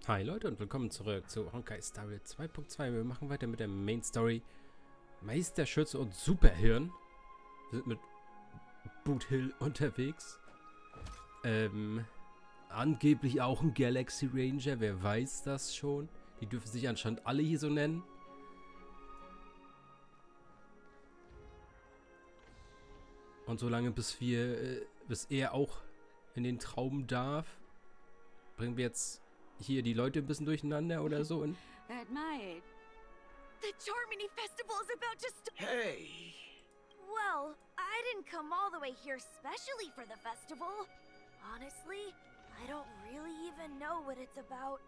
Hi Leute und willkommen zurück zu Honkai Star Rail 2.2. Wir machen weiter mit der Main Story Meisterschütze und Superhirn. Wir sind mit Boot Hill unterwegs. Angeblich auch ein Galaxie Ranger, wer weiß das schon. Die dürfen sich anscheinend alle hier so nennen. Und solange bis er auch in den Traum darf, bringen wir jetzt hier die Leute ein bisschen durcheinander oder so. That might. The Charmony Festival is about to start. Hey! Well, I didn't come all the way here specially for the festival. Honestly, I don't really even know what it's about.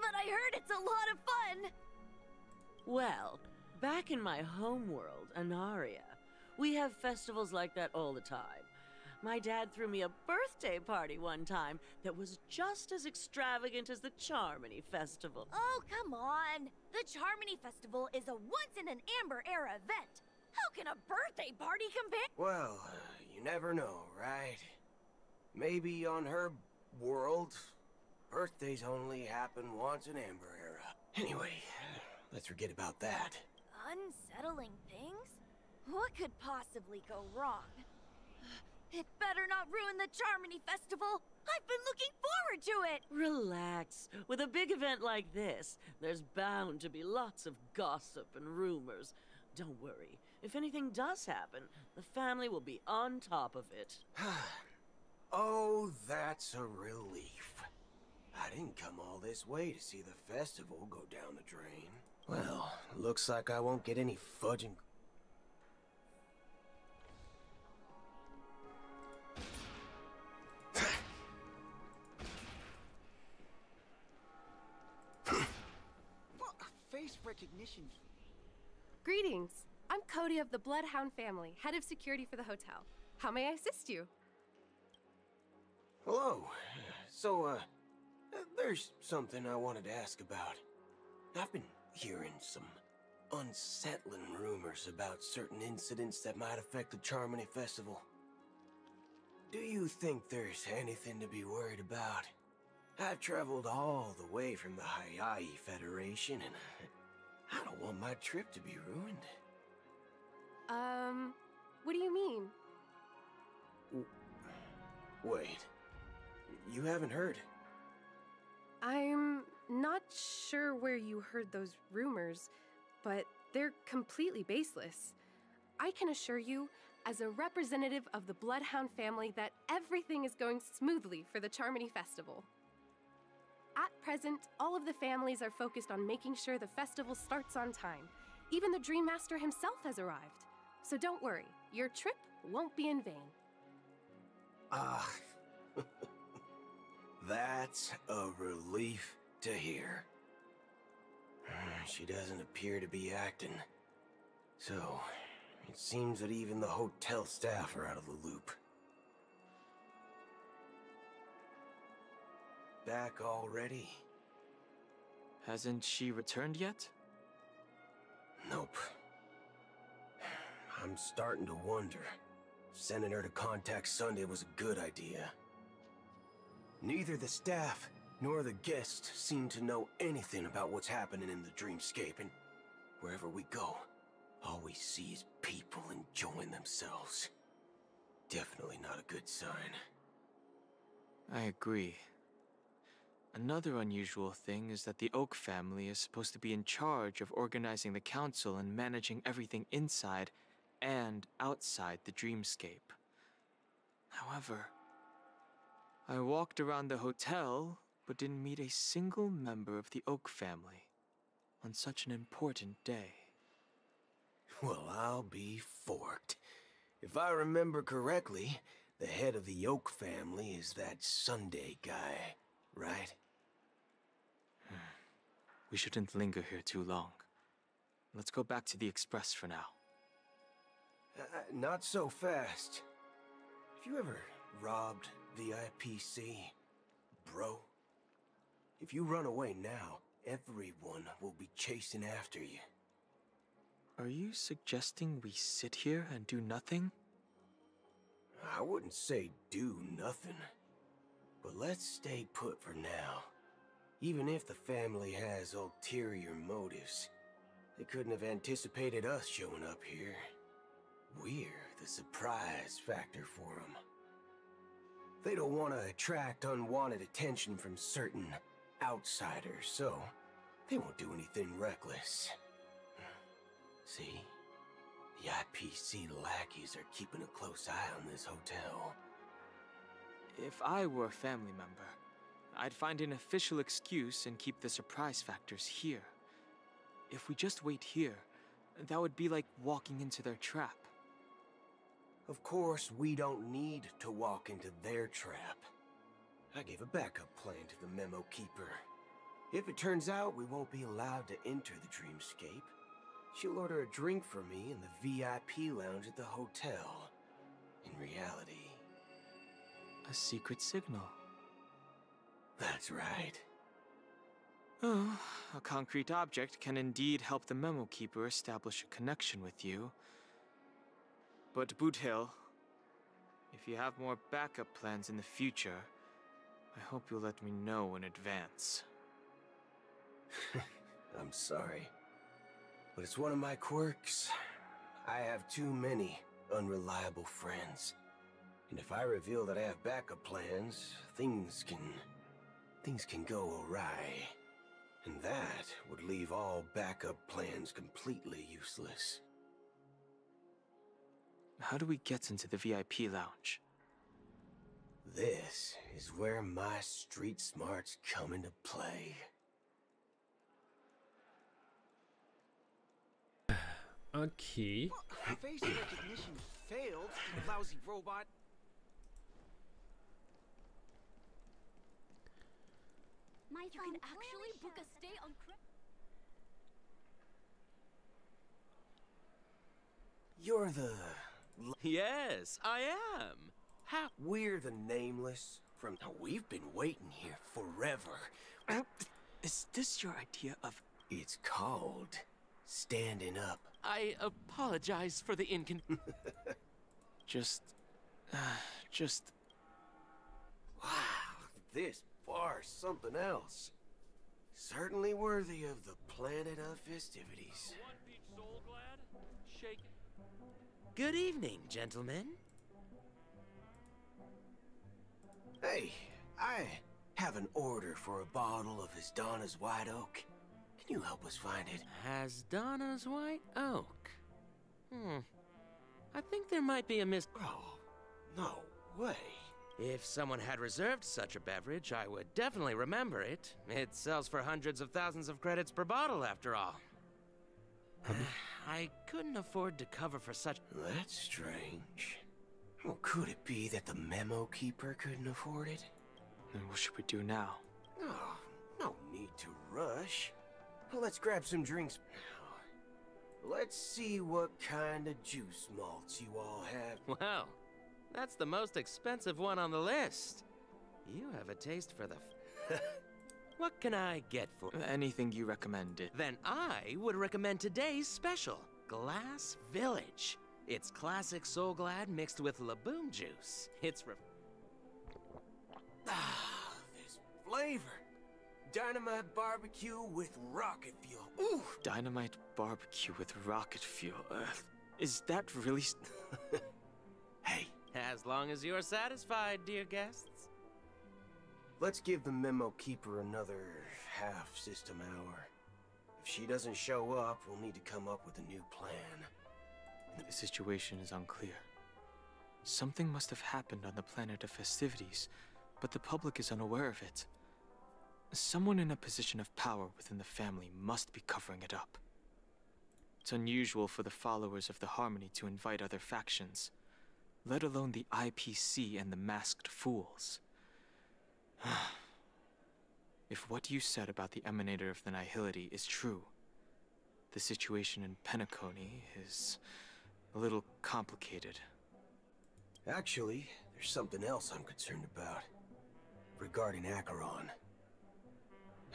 But I heard it's a lot of fun. Well, back in my home world, Anaria, we have festivals like that all the time. My dad threw me a birthday party one time that was just as extravagant as the Charmony Festival. Oh, come on. The Charmony Festival is a once-in-an-amber-era event. How can a birthday party compare? Well, you never know, right? Maybe on her world, birthdays only happen once in Amber Era. Anyway, let's forget about that. Unsettling things? What could possibly go wrong? It better not ruin the Charmony Festival. I've been looking forward to it. Relax. With a big event like this, there's bound to be lots of gossip and rumors. Don't worry. If anything does happen, the family will be on top of it. Oh, that's a relief. I didn't come all this way to see the festival go down the drain. Well, looks like I won't get any fudging. Face recognition. Greetings. I'm Cody of the Bloodhound family, head of security for the hotel. How may I assist you? Hello. So, there's something I wanted to ask about. I've been hearing some unsettling rumors about certain incidents that might affect the Charmony Festival. Do you think there's anything to be worried about? I've traveled all the way from the HoYoverse Federation, and I don't want my trip to be ruined. What do you mean? Wait, you haven't heard? I'm not sure where you heard those rumors, but they're completely baseless. I can assure you, as a representative of the Bloodhound family, that everything is going smoothly for the Charmony Festival. At present, all of the families are focused on making sure the festival starts on time. Even the Dream Master himself has arrived. So don't worry, your trip won't be in vain. Ah, that's a relief to hear. She doesn't appear to be acting. So, it seems that even the hotel staff are out of the loop. Back already? Hasn't she returned yet? Nope. I'm starting to wonder. Sending her to contact Sunday was a good idea. Neither the staff nor the guests seem to know anything about what's happening in the dreamscape, and wherever we go, all we see is people enjoying themselves. Definitely not a good sign. I agree. Another unusual thing is that the Oak family is supposed to be in charge of organizing the council and managing everything inside and outside the dreamscape. However, I walked around the hotel but didn't meet a single member of the Oak family on such an important day. Well, I'll be forked. If I remember correctly, the head of the Oak family is that Sunday guy, right? We shouldn't linger here too long. Let's go back to the Express for now. Not so fast. Have you ever robbed the IPC, bro? If you run away now, everyone will be chasing after you. Are you suggesting we sit here and do nothing? I wouldn't say do nothing, but let's stay put for now. Even if the family has ulterior motives, they couldn't have anticipated us showing up here. We're the surprise factor for them. They don't want to attract unwanted attention from certain outsiders, so they won't do anything reckless. See? The IPC lackeys are keeping a close eye on this hotel. If I were a family member, I'd find an official excuse and keep the surprise factors here. If we just wait here, that would be like walking into their trap. Of course, we don't need to walk into their trap. I gave a backup plan to the memo keeper. If it turns out we won't be allowed to enter the dreamscape, she'll order a drink for me in the VIP lounge at the hotel. In reality... A secret signal. That's right. Oh, a concrete object can indeed help the memo keeper establish a connection with you. But Boothill, if you have more backup plans in the future, I hope you'll let me know in advance. I'm sorry, but it's one of my quirks. I have too many unreliable friends. And if I reveal that I have backup plans, things can go awry. And that would leave all backup plans completely useless. How do we get into the VIP lounge? This is where my street smarts come into play. Okay. Face recognition failed, you lousy robot. You can actually book a stay on You're the... Yes, I am. How? We're the Nameless from... We've been waiting here forever. Is this your idea of... It's called standing up. I apologize for the Just... Wow, this bar's something else. Certainly worthy of the planet of festivities. Good evening, gentlemen. Hey, I have an order for a bottle of His Donna's White Oak. Can you help us find it? Donna's White Oak. I think there might be a Oh, no way. If someone had reserved such a beverage, I would definitely remember it. It sells for hundreds of thousands of credits per bottle, after all. I couldn't afford to cover for such... That's strange. Well, could it be that the memo keeper couldn't afford it? Then what should we do now? Oh, no need to rush. Let's grab some drinks. Let's see what kind of juice malts you all have. Well, that's the most expensive one on the list. You have a taste for the... What can I get for... Anything you recommended. Then I would recommend today's special, Glass Village. It's classic Soul Glad mixed with Laboom juice. It's This flavor. Dynamite barbecue with rocket fuel. Ooh! Dynamite barbecue with rocket fuel. Is that really... Hey, As long as you're satisfied, dear guests. let's give the memo keeper another half system hour. If she doesn't show up, we'll need to come up with a new plan. The situation is unclear. Something must have happened on the planet of festivities, but the public is unaware of it. Someone in a position of power within the family must be covering it up. It's unusual for the followers of the Harmony to invite other factions, let alone the IPC and the Masked Fools. If what you said about the Emanator of the Nihility is true, the situation in Penacony is a little complicated. Actually, there's something else I'm concerned about. Regarding Acheron.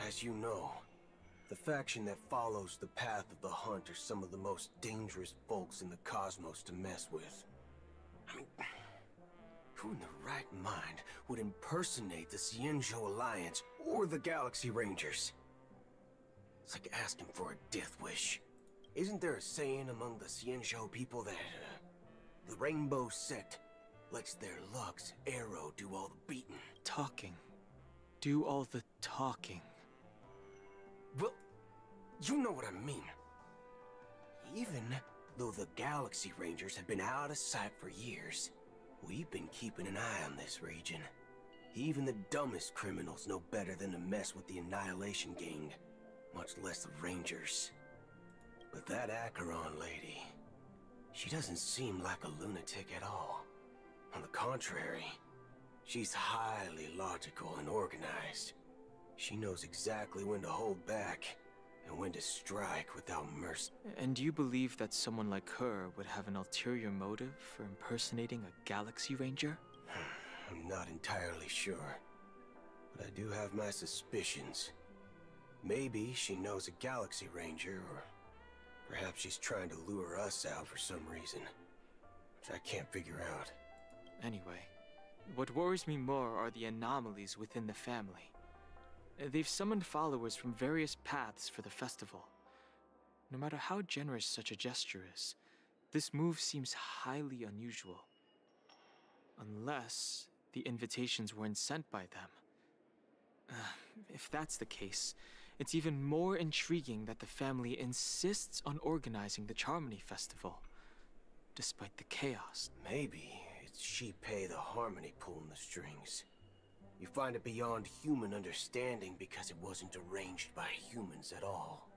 As you know, the faction that follows the path of the Hunt are some of the most dangerous folks in the cosmos to mess with. I mean, who in their right mind would impersonate the Cienjo Alliance or the Galaxie Rangers. It's like asking for a death wish. Isn't there a saying among the Xianzhou people that the Rainbow Sect lets their Lux arrow do all the beating? Talking. Do all the talking. Well, you know what I mean. Even though the Galaxie Rangers have been out of sight for years, we've been keeping an eye on this region. Even the dumbest criminals know better than to mess with the Annihilation Gang, much less the Rangers. But that Acheron lady, she doesn't seem like a lunatic at all. On the contrary, she's highly logical and organized. She knows exactly when to hold back and when to strike without mercy. And do you believe that someone like her would have an ulterior motive for impersonating a Galaxie Ranger? I'm not entirely sure, but I do have my suspicions. Maybe she knows a Galaxie Ranger, or perhaps she's trying to lure us out for some reason, which I can't figure out. Anyway, what worries me more are the anomalies within the family. They've summoned followers from various paths for the festival. No matter how generous such a gesture is, this move seems highly unusual. Unless the invitations weren't sent by them. If that's the case, it's even more intriguing that the family insists on organizing the Charmony Festival, despite the chaos. Maybe it's Shipei the Harmony pulling the strings. You find it beyond human understanding because it wasn't arranged by humans at all.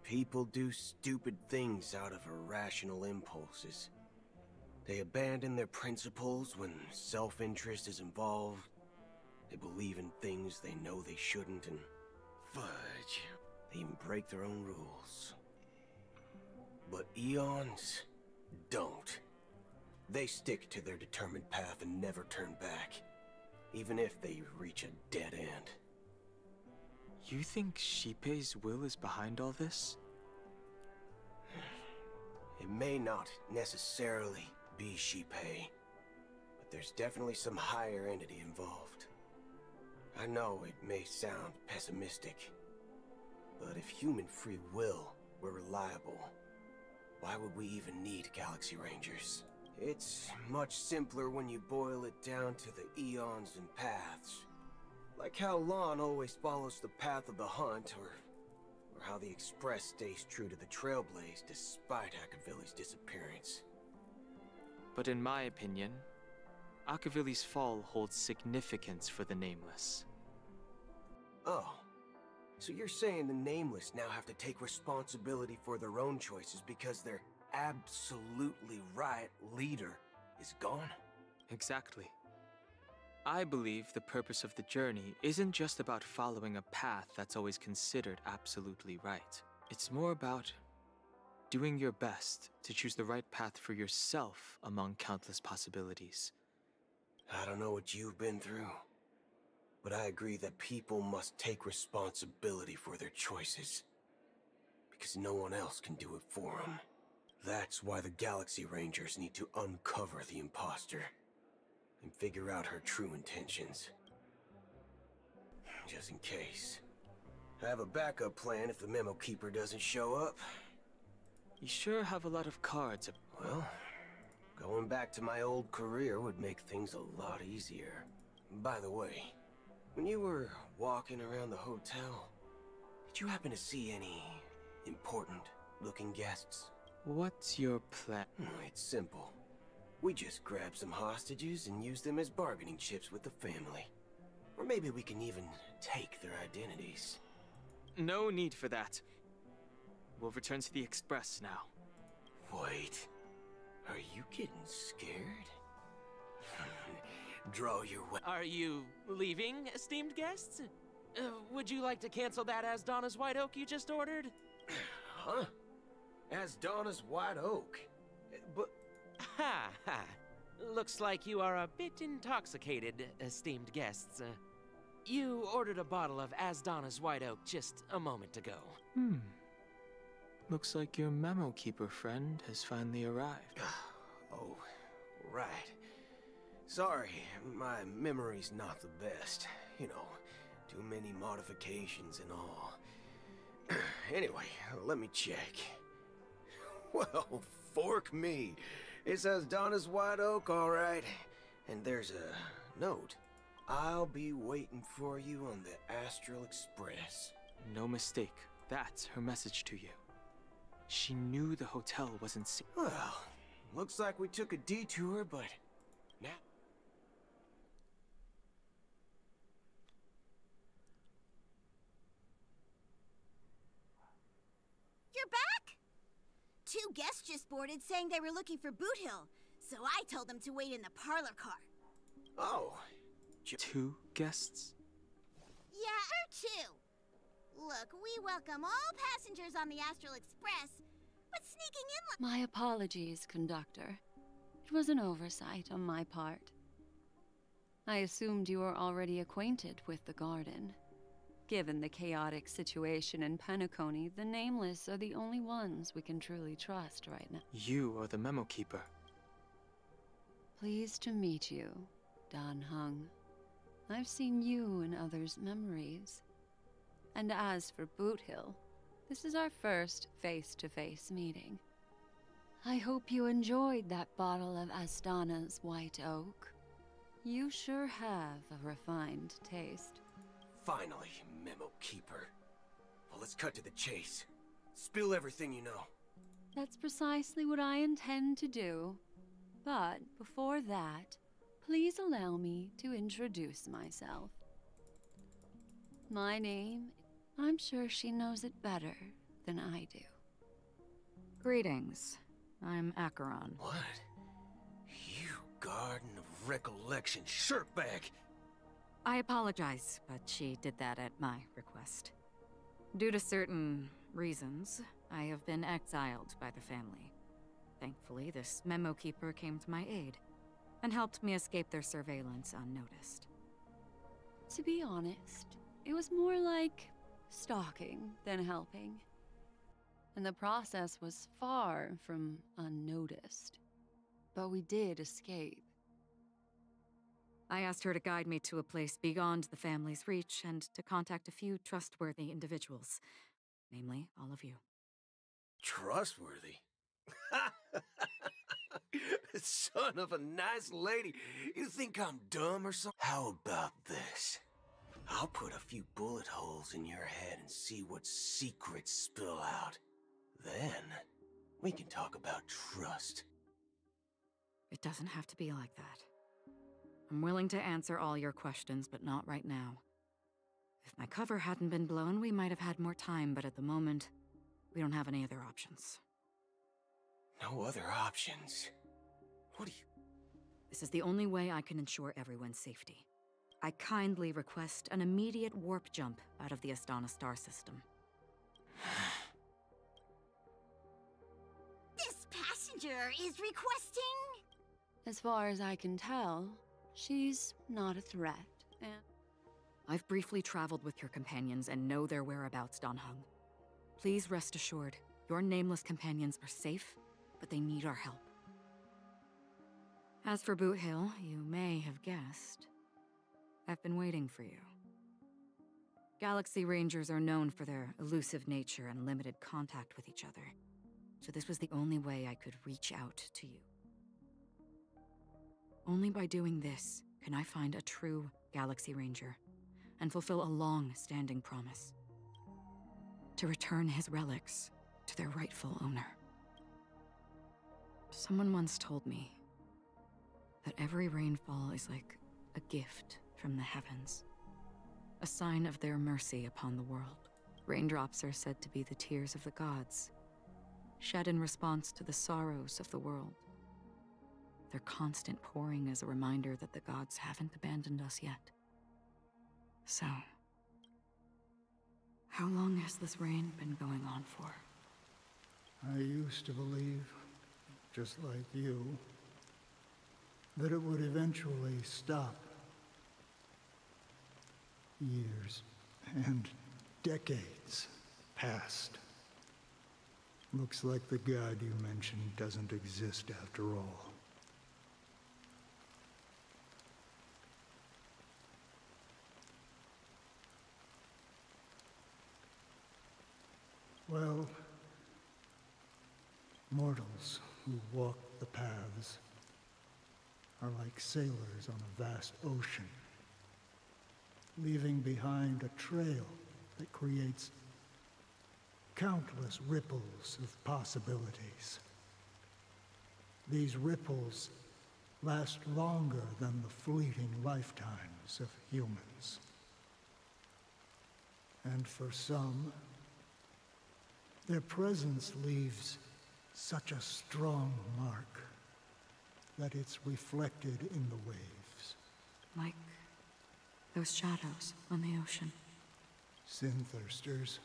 People do stupid things out of irrational impulses. They abandon their principles when self-interest is involved. They believe in things they know they shouldn't, and fudge, they even break their own rules. But Eons don't. They stick to their determined path and never turn back, even if they reach a dead end. You think Shipei's will is behind all this? It may not necessarily be Shipei, but there's definitely some higher entity involved. I know it may sound pessimistic, but if human free will were reliable, why would we even need Galaxie Rangers? It's much simpler when you boil it down to the eons and paths. Like how Lon always follows the path of the hunt, or how the Express stays true to the Trailblaze despite Akavili's disappearance. But in my opinion, Akavili's fall holds significance for the Nameless. Oh, so you're saying the Nameless now have to take responsibility for their own choices because their absolutely right leader is gone? Exactly. I believe the purpose of the journey isn't just about following a path that's always considered absolutely right. It's more about doing your best to choose the right path for yourself among countless possibilities. I don't know what you've been through, but I agree that people must take responsibility for their choices, because no one else can do it for them. That's why the Galaxie Rangers need to uncover the imposter and figure out her true intentions. Just in case. I have a backup plan if the Memo Keeper doesn't show up. You sure have a lot of cards. Well, going back to my old career would make things a lot easier. By the way, when you were walking around the hotel, did you happen to see any important-looking guests? What's your plan? It's simple. We just grab some hostages and use them as bargaining chips with the family. Or maybe we can even take their identities. No need for that. We'll return to the Express now. Wait. Are you getting scared? Draw your weapon. Are you leaving, esteemed guests? Would you like to cancel that Asdana's White Oak you just ordered? Huh? Asdana's White Oak? But... Ha ha. Looks like you are a bit intoxicated, esteemed guests. You ordered a bottle of Asdana's White Oak just a moment ago. Looks like your Memo Keeper friend has finally arrived. Oh, right. Sorry, my memory's not the best. You know, Too many modifications and all. Anyway, let me check. Well, fork me. It says Donna's White Oak, all right. And there's a note. I'll be waiting for you on the Astralexpress. No mistake. That's her message to you. She knew the hotel wasn't safe. Well, looks like we took a detour, but now... You're back? 2 guests just boarded saying they were looking for Boot Hill, so I told them to wait in the parlor car. Oh. 2 guests? Yeah, 2. Look, we welcome all passengers on the Astral Express, but sneaking in My apologies, conductor. It was an oversight on my part. I assumed you were already acquainted with the garden. Given the chaotic situation in Penacony, the Nameless are the only ones we can truly trust right now. You are the memo keeper. Pleased to meet you, Dan Hung. I've seen you in others' memories. And as for Boot Hill, this is our first face-to-face meeting. I hope you enjoyed that bottle of Astana's White Oak. You sure have a refined taste. Finally, memo keeper. Well, let's cut to the chase. Spill everything you know. That's precisely what I intend to do. But before that, please allow me to introduce myself. My name, I'm sure she knows it better than I do. Greetings. I'm Acheron. What? You Garden of Recollection shirtbag! I apologize, but she did that at my request. Due to certain reasons, I have been exiled by the family. Thankfully, this memo keeper came to my aid and helped me escape their surveillance unnoticed. To be honest, it was more like stalking than helping. And the process was far from unnoticed. But we did escape. I asked her to guide me to a place beyond the family's reach and to contact a few trustworthy individuals. Namely, all of you. Trustworthy? Son of a nice lady. You think I'm dumb or something? How about this? I'll put a few bullet holes in your head and see what secrets spill out. Then, we can talk about trust. It doesn't have to be like that. I'm willing to answer all your questions, but not right now. If my cover hadn't been blown, we might have had more time, but at the moment, we don't have any other options. No other options? What do you... This is the only way I can ensure everyone's safety. I kindly request an immediate warp jump out of the Astana star system. This passenger is requesting... As far as I can tell, she's not a threat, and... I've briefly traveled with your companions and know their whereabouts, Dan Hung. Please rest assured, your nameless companions are safe, but they need our help. As for Boot Hill, you may have guessed, I've been waiting for you. Galaxy Rangers are known for their elusive nature and limited contact with each other, so this was the only way I could reach out to you. Only by doing this can I find a true Galaxy Ranger and fulfill a long-standing promise. To return his relics to their rightful owner. Someone once told me that every rainfall is like a gift from the heavens, a sign of their mercy upon the world. Raindrops are said to be the tears of the gods, shed in response to the sorrows of the world. Their constant pouring is a reminder that the gods haven't abandoned us yet. So, how long has this rain been going on for? I used to believe, just like you, that it would eventually stop. Years and decades passed. Looks like the god you mentioned doesn't exist after all. Well, mortals who walk the paths are like sailors on a vast ocean, leaving behind a trail that creates countless ripples of possibilities. These ripples last longer than the fleeting lifetimes of humans. And for some, their presence leaves such a strong mark that it's reflected in the waves. Like those shadows on the ocean. Sin-thirsters,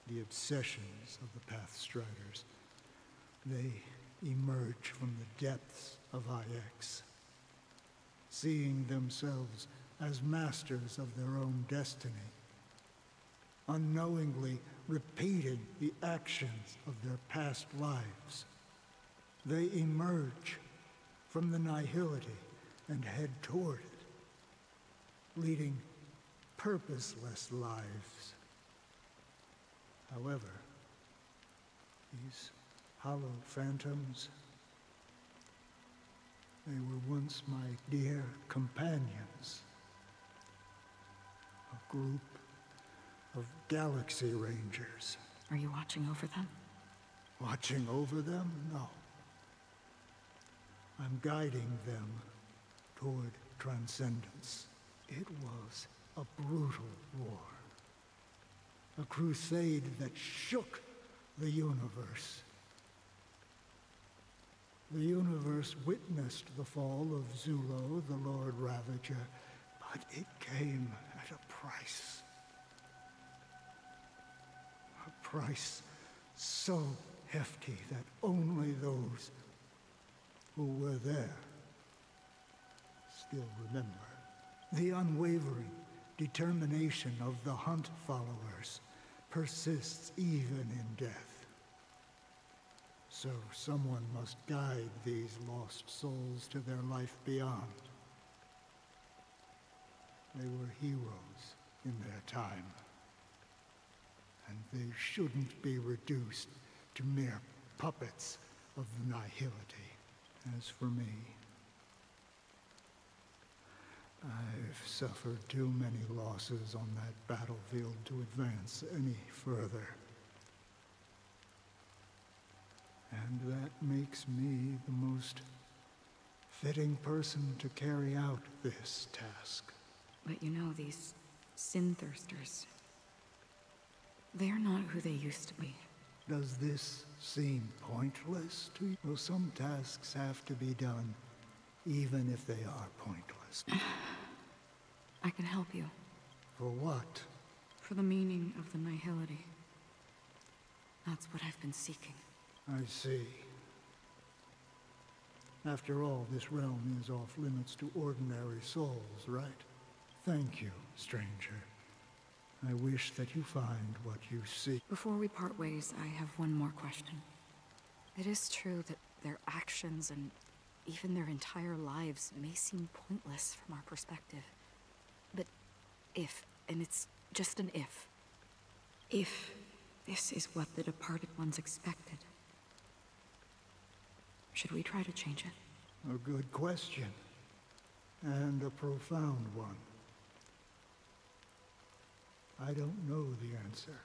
the obsessions of the Pathstriders, they emerge from the depths of IX, seeing themselves as masters of their own destiny, unknowingly repeating the actions of their past lives. They emerge from the nihility and head toward it, leading purposeless lives. However, these hollow phantoms, they were once my dear companions. A group of Galaxie Rangers. Are you watching over them? Watching over them? No. I'm guiding them toward transcendence. It was a brutal war. A crusade that shook the universe. The universe witnessed the fall of Zulo, the Lord Ravager, but it came at a price. A price so hefty that only those who were there still remember. The unwavering determination of the Hunt followers persists even in death. So someone must guide these lost souls to their life beyond. They were heroes in their time, and they shouldn't be reduced to mere puppets of the nihility. As for me, I've suffered too many losses on that battlefield to advance any further. And that makes me the most fitting person to carry out this task. But you know, these sin-thirsters, they're not who they used to be. Does this seem pointless to you? Well, some tasks have to be done, even if they are pointless. I can help you. For what? For the meaning of the nihility. That's what I've been seeking. I see. After all, this realm is off limits to ordinary souls, right? Thank you, stranger. I wish that you find what you seek. Before we part ways, I have one more question. It is true that their actions and even their entire lives may seem pointless from our perspective. But if, and it's just an if this is what the departed ones expected, should we try to change it? A good question. And a profound one. I don't know the answer.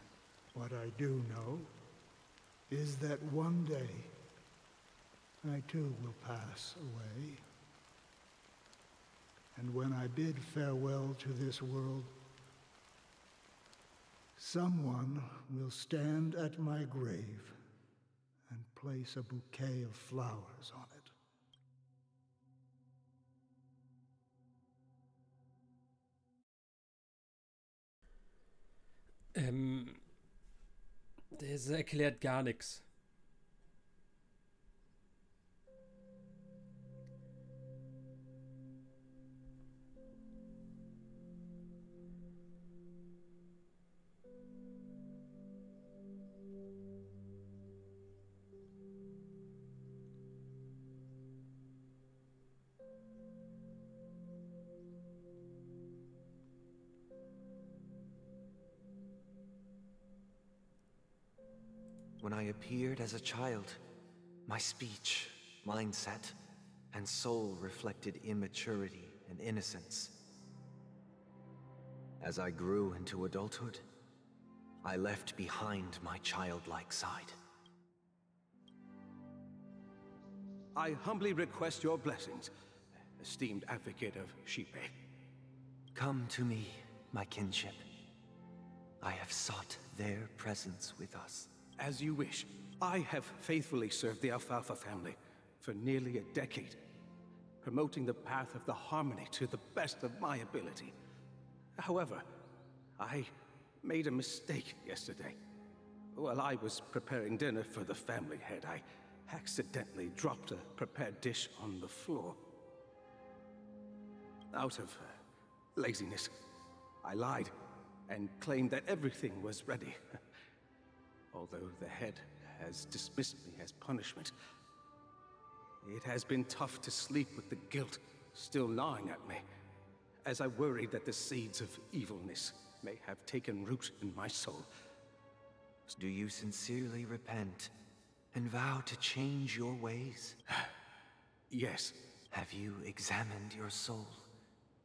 What I do know is that one day, I too will pass away. And when I bid farewell to this world, someone will stand at my grave and place a bouquet of flowers on it. Das erklärt gar nichts. When I appeared as a child, my speech, mindset, and soul reflected immaturity and innocence. As I grew into adulthood, I left behind my childlike side. I humbly request your blessings, esteemed advocate of Shipe. Come to me, my kinship. I have sought their presence with us. As you wish. I have faithfully served the Alfalfa family for nearly a decade, promoting the path of the harmony to the best of my ability. However, I made a mistake yesterday. While I was preparing dinner for the family head, I accidentally dropped a prepared dish on the floor. Out of laziness, I lied and claimed that everything was ready. Although the head has dismissed me as punishment, it has been tough to sleep with the guilt still gnawing at me, as I worried that the seeds of evilness may have taken root in my soul. Do you sincerely repent and vow to change your ways? Yes. Have you examined your soul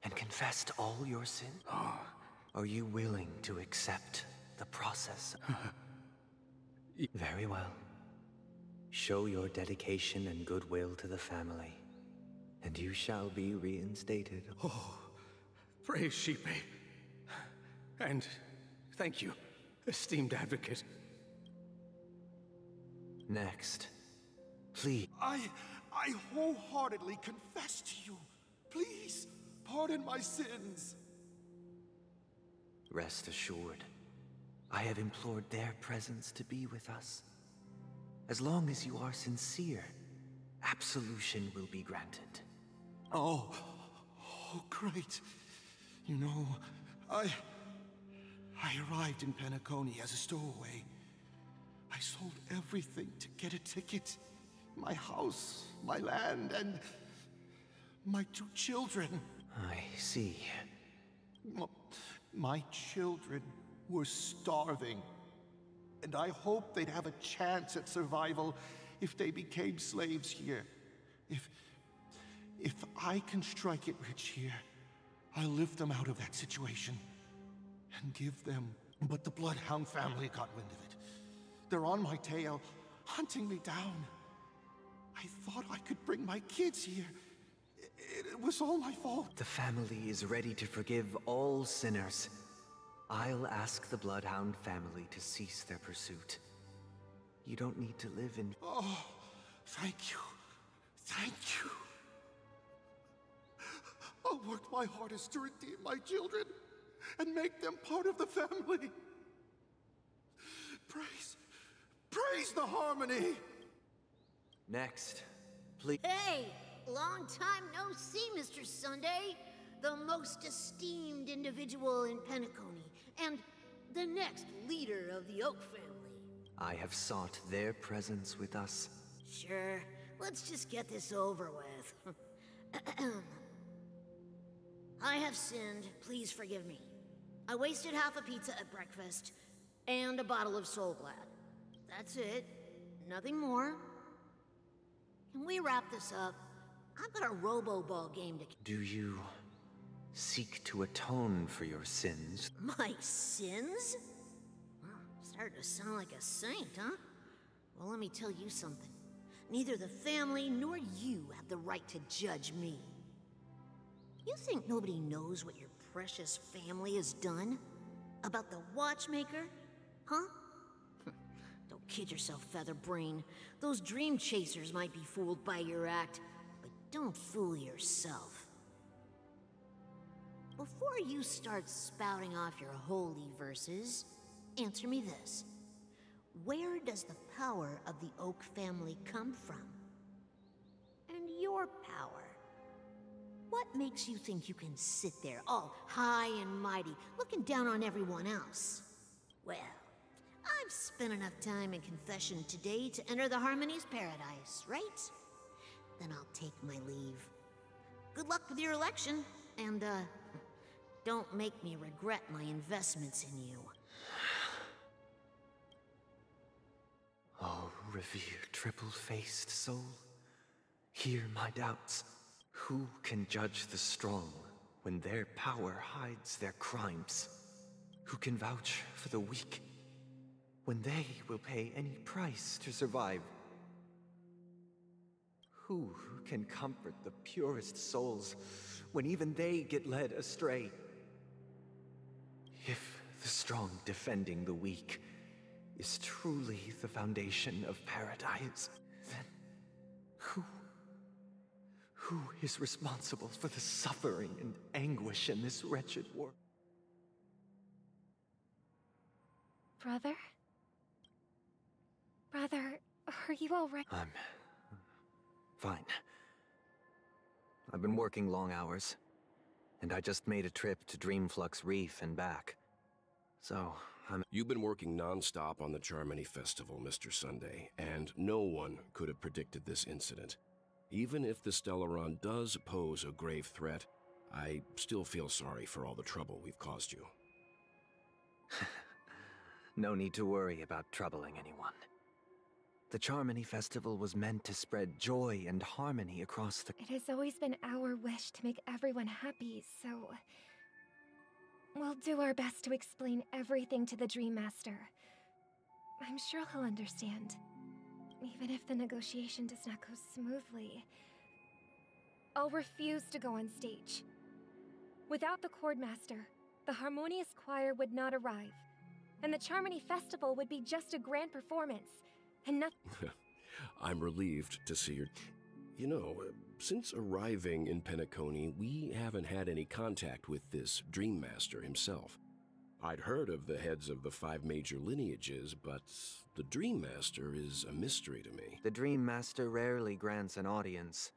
and confessed all your sin? Are you willing to accept the process? Very well. Show your dedication and goodwill to the family, and you shall be reinstated. Oh, praise Shipe. And thank you, esteemed advocate. Next, please. I wholeheartedly confess to you. Please, pardon my sins. Rest assured, I have implored their presence to be with us. As long as you are sincere, absolution will be granted. Oh, great. You know, I arrived in Penacony as a stowaway. I sold everything to get a ticket. My house, my land, and my 2 children. I see. My children were starving, and I hoped they'd have a chance at survival if they became slaves here. If I can strike it rich here, I'll lift them out of that situation and give them. But the Bloodhound family got wind of it. They're on my tail, hunting me down. I thought I could bring my kids here. It was all my fault. The family is ready to forgive all sinners. I'll ask the Bloodhound family to cease their pursuit. You don't need to live in... Oh, thank you. Thank you. I'll work my hardest to redeem my children and make them part of the family. Praise the harmony. Next, please. Hey, long time no see, Mr. Sunday. The most esteemed individual in Penacony, and the next leader of the Oak family. I have sought their presence with us. Sure, let's just get this over with. I have sinned, please forgive me. I wasted half a pizza at breakfast, and a bottle of Soul Glad. That's it, nothing more. Can we wrap this up? I've got a Robo-Ball game to... Do you seek to atone for your sins? My sins? Well, starting to sound like a saint, huh? Well, let me tell you something. Neither the family nor you have the right to judge me. You think nobody knows what your precious family has done? About the watchmaker? Huh? Don't kid yourself, Featherbrain. Those dream chasers might be fooled by your act, but don't fool yourself. Before you start spouting off your holy verses, answer me this. Where does the power of the Oak family come from? And your power? What makes you think you can sit there all high and mighty, looking down on everyone else? Well, I've spent enough time in confession today to enter the Harmony's paradise, right? Then I'll take my leave. Good luck with your election, and, don't make me regret my investments in you. Oh, revered triple-faced soul, hear my doubts. Who can judge the strong when their power hides their crimes? Who can vouch for the weak when they will pay any price to survive? Who can comfort the purest souls when even they get led astray? If the strong defending the weak is truly the foundation of paradise, then who is responsible for the suffering and anguish in this wretched world? Brother? Brother, are you all right? I'm fine. I've been working long hours, and I just made a trip to Dreamflux Reef and back. So, You've been working non-stop on the Charmony Festival, Mr. Sunday, and no one could have predicted this incident. Even if the Stellaron does pose a grave threat, I still feel sorry for all the trouble we've caused you. No need to worry about troubling anyone. The Charmony Festival was meant to spread joy and harmony across the... It has always been our wish to make everyone happy, so... we'll do our best to explain everything to the Dream Master. I'm sure he'll understand. Even if the negotiation does not go smoothly, I'll refuse to go on stage. Without the Chord Master, the Harmonious Choir would not arrive, and the Charmony Festival would be just a grand performance, and nothing. I'm relieved to see your... You know, since arriving in Penacony, we haven't had any contact with this Dream Master himself. I'd heard of the heads of the 5 major lineages, but the Dream Master is a mystery to me. The Dream Master rarely grants an audience,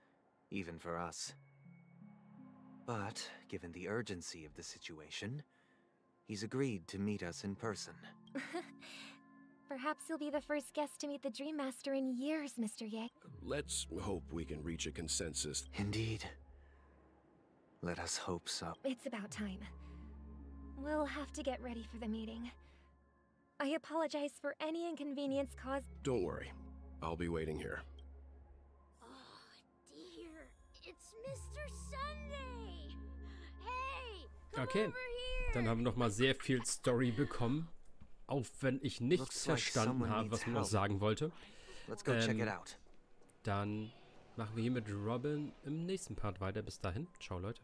even for us. But, given the urgency of the situation, he's agreed to meet us in person. Perhaps you'll be the first guest to meet the Dream Master in years, Mr. Yang. Let's hope we can reach a consensus. Indeed. Let us hope so. It's about time. We'll have to get ready for the meeting. I apologize for any inconvenience caused. Don't worry. I'll be waiting here. Oh, dear. It's Mr. Sunday. Hey, Okay, dann haben wir noch mal sehr viel Story bekommen. Auch wenn ich nichts verstanden habe, was man noch sagen wollte. Dann machen wir hier mit Robin im nächsten Part weiter. Bis dahin. Ciao, Leute.